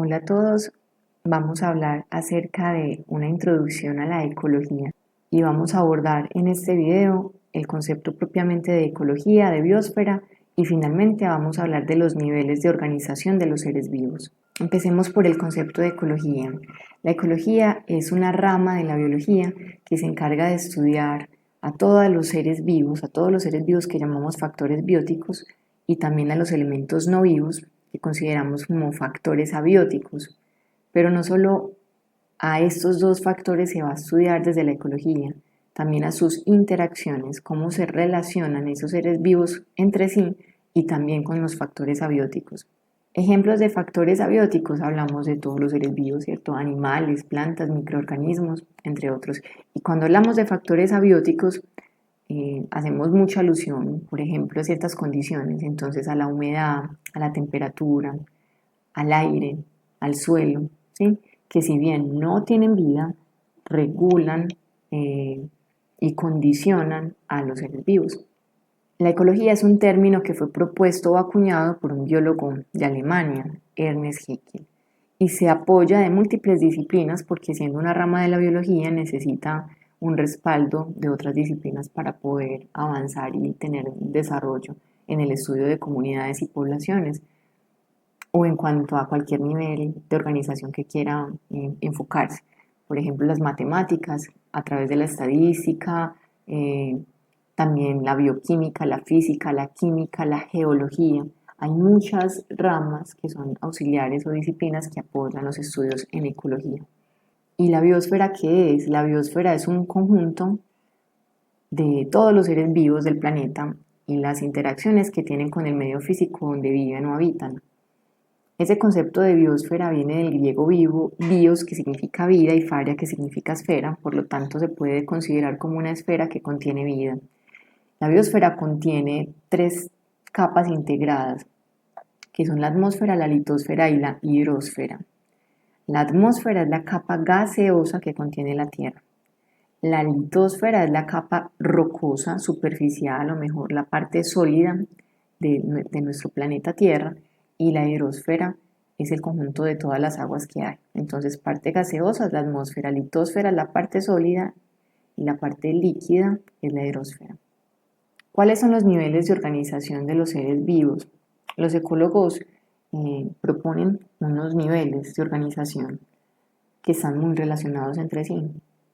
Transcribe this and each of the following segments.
Hola a todos, vamos a hablar acerca de una introducción a la ecología y vamos a abordar en este video el concepto propiamente de ecología, de biosfera y finalmente vamos a hablar de los niveles de organización de los seres vivos. Empecemos por el concepto de ecología. La ecología es una rama de la biología que se encarga de estudiar a todos los seres vivos, que llamamos factores bióticos y también a los elementos no vivos que consideramos como factores abióticos. Pero no solo a estos dos factores se va a estudiar desde la ecología, también a sus interacciones, cómo se relacionan esos seres vivos entre sí y también con los factores abióticos. Ejemplos de factores abióticos, hablamos de todos los seres vivos, ¿cierto? Animales, plantas, microorganismos, entre otros. Y cuando hablamos de factores abióticos, hacemos mucha alusión, por ejemplo, a ciertas condiciones, entonces a la humedad, a la temperatura, al aire, al suelo, ¿sí? Que si bien no tienen vida, regulan y condicionan a los seres vivos. La ecología es un término que fue propuesto o acuñado por un biólogo de Alemania, Ernest Haeckel, y se apoya de múltiples disciplinas porque siendo una rama de la biología necesita un respaldo de otras disciplinas para poder avanzar y tener desarrollo en el estudio de comunidades y poblaciones o en cuanto a cualquier nivel de organización que quiera enfocarse. Por ejemplo, las matemáticas a través de la estadística, también la bioquímica, la física, la química, la geología. Hay muchas ramas que son auxiliares o disciplinas que apoyan los estudios en ecología. ¿Y la biosfera qué es? La biosfera es un conjunto de todos los seres vivos del planeta y las interacciones que tienen con el medio físico donde viven o habitan. Ese concepto de biosfera viene del griego vivo, bios, que significa vida, y faria, que significa esfera, por lo tanto se puede considerar como una esfera que contiene vida. La biosfera contiene tres capas integradas, que son la atmósfera, la litosfera y la hidrosfera. La atmósfera es la capa gaseosa que contiene la Tierra. La litosfera es la capa rocosa, superficial, o mejor la parte sólida de nuestro planeta Tierra, y la hidrosfera es el conjunto de todas las aguas que hay. Entonces, parte gaseosa es la atmósfera, litosfera es la parte sólida y la parte líquida es la hidrosfera. ¿Cuáles son los niveles de organización de los seres vivos? Los ecólogos proponen unos niveles de organización que están muy relacionados entre sí,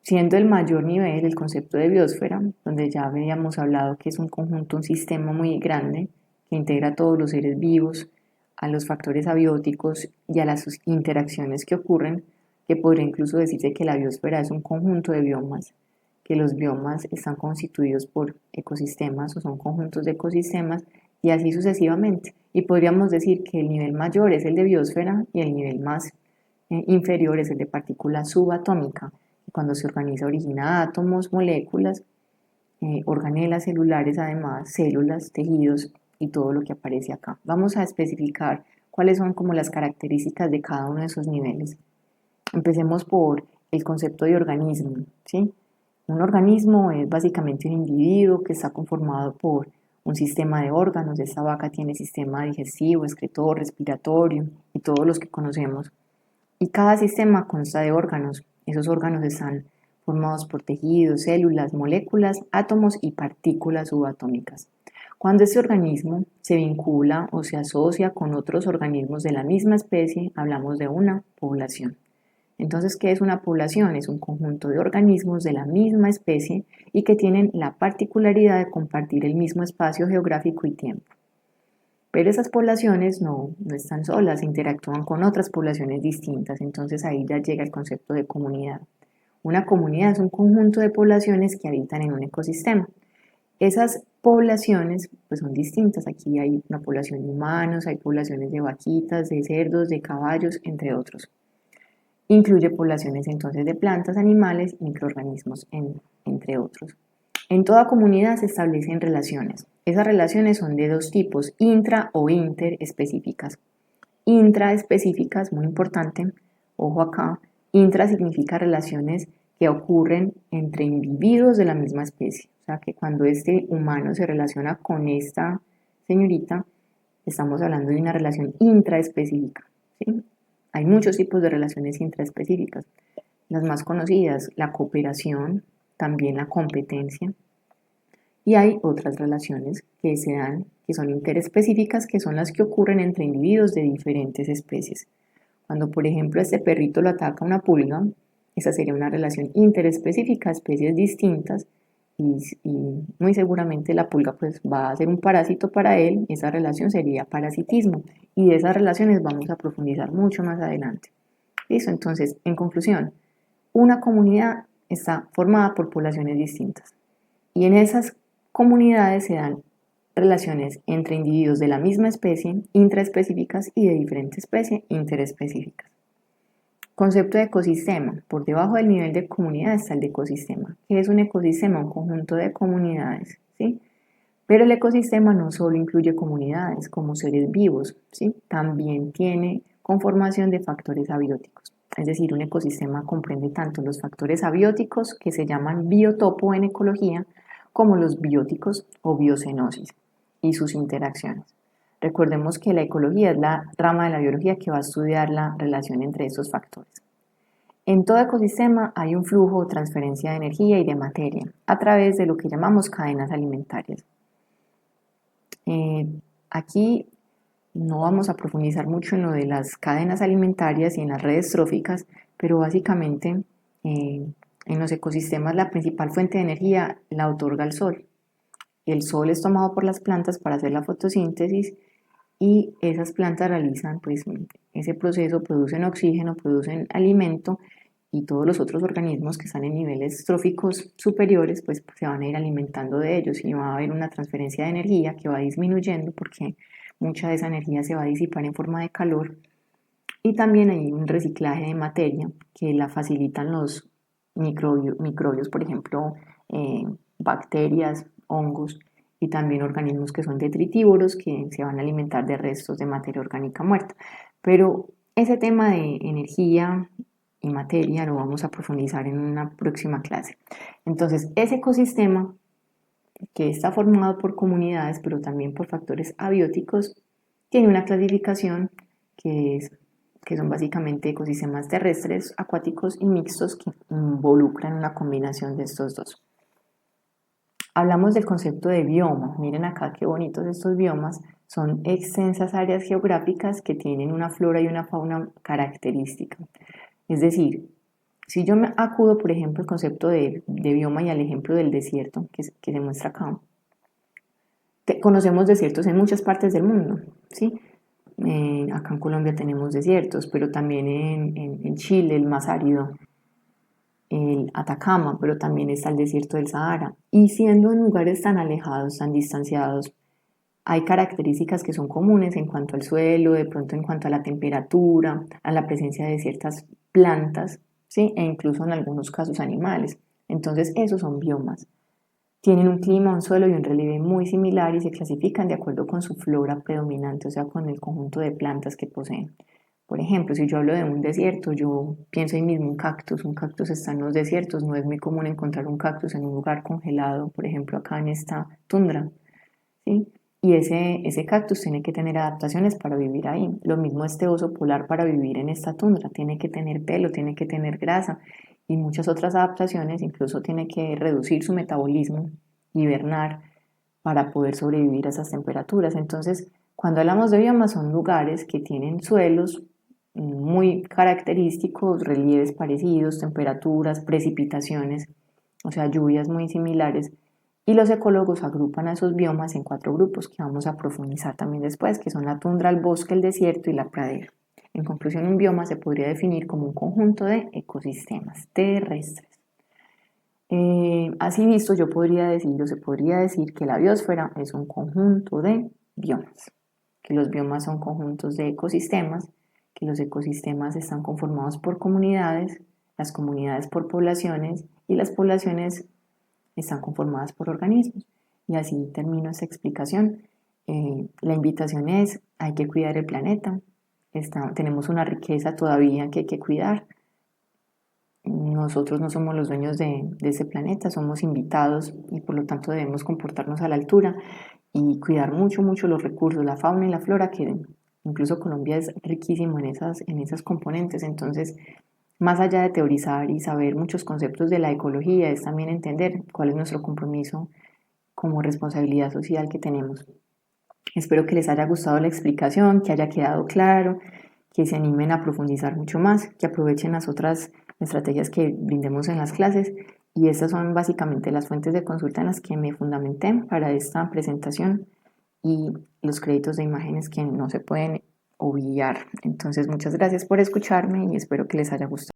siendo el mayor nivel el concepto de biosfera, donde ya habíamos hablado que es un conjunto, un sistema muy grande que integra a todos los seres vivos, a los factores abióticos y a las interacciones que ocurren, que podría incluso decirse que la biosfera es un conjunto de biomas, que los biomas están constituidos por ecosistemas o son conjuntos de ecosistemas y así sucesivamente. Y podríamos decir que el nivel mayor es el de biosfera y el nivel más inferior es el de partícula subatómica, que cuando se organiza origina átomos, moléculas, organelas celulares, además células, tejidos y todo lo que aparece acá. Vamos a especificar cuáles son como las características de cada uno de esos niveles. Empecemos por el concepto de organismo, ¿sí? Un organismo es básicamente un individuo que está conformado por un sistema de órganos. Esta vaca tiene sistema digestivo, excretor, respiratorio y todos los que conocemos. Y cada sistema consta de órganos. Esos órganos están formados por tejidos, células, moléculas, átomos y partículas subatómicas. Cuando este organismo se vincula o se asocia con otros organismos de la misma especie, hablamos de una población. Entonces, ¿qué es una población? Es un conjunto de organismos de la misma especie y que tienen la particularidad de compartir el mismo espacio geográfico y tiempo. Pero esas poblaciones no están solas, interactúan con otras poblaciones distintas, entonces ahí ya llega el concepto de comunidad. Una comunidad es un conjunto de poblaciones que habitan en un ecosistema. Esas poblaciones pues son distintas, aquí hay una población de humanos, hay poblaciones de vaquitas, de cerdos, de caballos, entre otros. Incluye poblaciones entonces de plantas, animales, microorganismos, entre otros. En toda comunidad se establecen relaciones. Esas relaciones son de dos tipos, intra o interespecíficas. Intraespecíficas, muy importante, ojo acá, intra significa relaciones que ocurren entre individuos de la misma especie. O sea que cuando este humano se relaciona con esta señorita, estamos hablando de una relación intraespecífica, ¿sí? Hay muchos tipos de relaciones intraespecíficas. Las más conocidas, la cooperación, también la competencia. Y hay otras relaciones que se dan, que son interespecíficas, que son las que ocurren entre individuos de diferentes especies. Cuando, por ejemplo, a este perrito lo ataca una pulga, esa sería una relación interespecífica, especies distintas, y muy seguramente la pulga pues va a ser un parásito para él, y esa relación sería parasitismo, y de esas relaciones vamos a profundizar mucho más adelante. ¿Listo? Entonces, en conclusión, una comunidad está formada por poblaciones distintas, y en esas comunidades se dan relaciones entre individuos de la misma especie, intraespecíficas, y de diferente especie, interespecíficas. Concepto de ecosistema. Por debajo del nivel de comunidad está el de ecosistema. ¿Qué es un ecosistema? Un conjunto de comunidades, ¿sí? Pero el ecosistema no solo incluye comunidades como seres vivos, ¿sí? También tiene conformación de factores abióticos. Es decir, un ecosistema comprende tanto los factores abióticos, que se llaman biotopo en ecología, como los bióticos o biocenosis y sus interacciones. Recordemos que la ecología es la rama de la biología que va a estudiar la relación entre estos factores. En todo ecosistema hay un flujo o transferencia de energía y de materia a través de lo que llamamos cadenas alimentarias. Aquí no vamos a profundizar mucho en lo de las cadenas alimentarias y en las redes tróficas, pero básicamente en los ecosistemas la principal fuente de energía la otorga el sol. El sol es tomado por las plantas para hacer la fotosíntesis, y esas plantas realizan pues ese proceso, producen oxígeno, producen alimento, y todos los otros organismos que están en niveles tróficos superiores pues se van a ir alimentando de ellos, y va a haber una transferencia de energía que va disminuyendo porque mucha de esa energía se va a disipar en forma de calor, y también hay un reciclaje de materia que la facilitan los microbios, por ejemplo, bacterias, hongos, y también organismos que son detritívoros, que se van a alimentar de restos de materia orgánica muerta. Pero ese tema de energía y materia lo vamos a profundizar en una próxima clase. Entonces, ese ecosistema, que está formado por comunidades, pero también por factores abióticos, tiene una clasificación que son básicamente ecosistemas terrestres, acuáticos y mixtos, que involucran una combinación de estos dos. Hablamos del concepto de bioma. Miren acá qué bonitos estos biomas. Son extensas áreas geográficas que tienen una flora y una fauna característica. Es decir, si yo me acudo, por ejemplo, al concepto de bioma y al ejemplo del desierto que se muestra acá, conocemos desiertos en muchas partes del mundo, ¿sí? Acá en Colombia tenemos desiertos, pero también en Chile, el más árido, el Atacama, pero también está el desierto del Sahara. Y siendo en lugares tan alejados, tan distanciados, hay características que son comunes en cuanto al suelo, de pronto en cuanto a la temperatura, a la presencia de ciertas plantas, ¿sí? E incluso en algunos casos animales. Entonces, esos son biomas. Tienen un clima, un suelo y un relieve muy similar, y se clasifican de acuerdo con su flora predominante, o sea, con el conjunto de plantas que poseen. Por ejemplo, si yo hablo de un desierto, yo pienso ahí mismo un cactus. Un cactus está en los desiertos. No es muy común encontrar un cactus en un lugar congelado, por ejemplo, acá en esta tundra, ¿sí? Y ese cactus tiene que tener adaptaciones para vivir ahí. Lo mismo este oso polar para vivir en esta tundra. Tiene que tener pelo, tiene que tener grasa y muchas otras adaptaciones. Incluso tiene que reducir su metabolismo, hibernar, para poder sobrevivir a esas temperaturas. Entonces, cuando hablamos de biomas, son lugares que tienen suelos muy característicos, relieves parecidos, temperaturas, precipitaciones, o sea, lluvias muy similares, y los ecólogos agrupan a esos biomas en 4 grupos que vamos a profundizar también después, que son la tundra, el bosque, el desierto y la pradera. En conclusión, un bioma se podría definir como un conjunto de ecosistemas terrestres. Así visto, yo podría decir, o se podría decir, que la biosfera es un conjunto de biomas, que los biomas son conjuntos de ecosistemas, que los ecosistemas están conformados por comunidades, las comunidades por poblaciones, y las poblaciones están conformadas por organismos. Y así termino esta explicación. La invitación es: hay que cuidar el planeta. Tenemos una riqueza todavía que hay que cuidar. Nosotros no somos los dueños de ese planeta, somos invitados, y por lo tanto debemos comportarnos a la altura y cuidar mucho, mucho los recursos, la fauna y la flora que incluso Colombia es riquísimo en esas componentes. Entonces, más allá de teorizar y saber muchos conceptos de la ecología, es también entender cuál es nuestro compromiso como responsabilidad social que tenemos. Espero que les haya gustado la explicación, que haya quedado claro, que se animen a profundizar mucho más, que aprovechen las otras estrategias que brindemos en las clases. Y estas son básicamente las fuentes de consulta en las que me fundamenté para esta presentación y los créditos de imágenes que no se pueden obviar. Entonces, muchas gracias por escucharme y espero que les haya gustado.